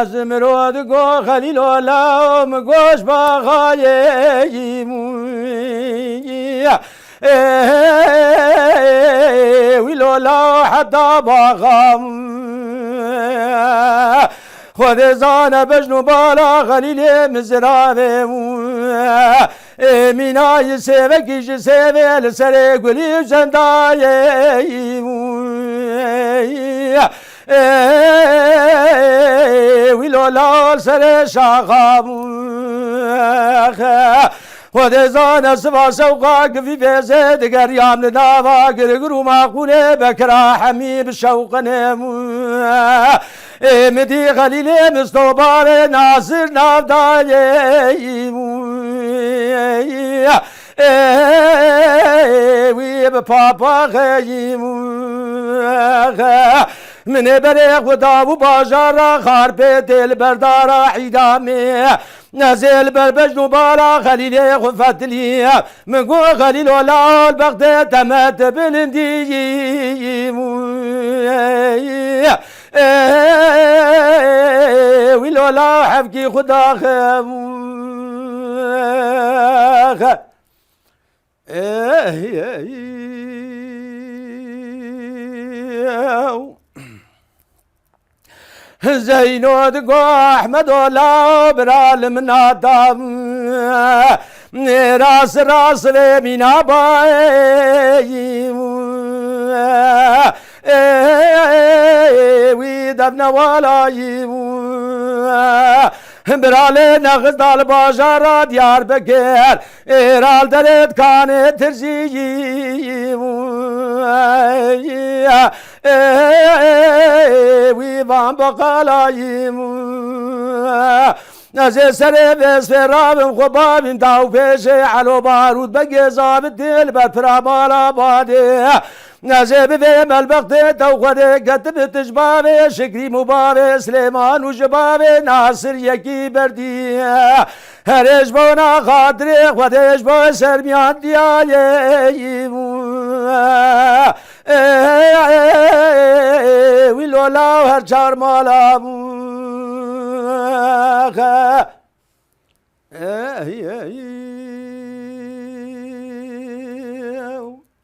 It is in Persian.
زمرود گو خلیل علام گوش باغای ویلولا حتی باغام خود زانه بجنو بالا خلیل مزرابه مینای سیوکیش سیویل سر گلی زندایه ویلولا سر شاقام خود زانه سوا سوقا قفی فیزه دگر یام نداوا گرگرو ماقونه بکرا حمیب شوقنه مدی خلیل مستوبار ناصر نافدایه وی بپاپا خییم من برق و داو باجارا خارپ دل بردارا حیدامی نزل بربجنو بارا خلیل خفتلی منگو خلیل ولال بغده تمت بلندیم ویلولا حفکی خدا خم زينود قو أحمد ولا برال من آدم راس راس من أباي ويدبنا ولا برال نغز دال بازار ديار بكر إرال درد كان ترزي ويبان بقالايم نزل سري بس فراب خباب داو فيش على بارود بجزاب الدل بفرا بالا بادي نزل بفهم البغد توخد كتب تجباب شكري مباب سليمان وجباب ناصر يكي بردي هرش بونا خاطري خدش بو سرميان ديايي ويلولا هرشار مالا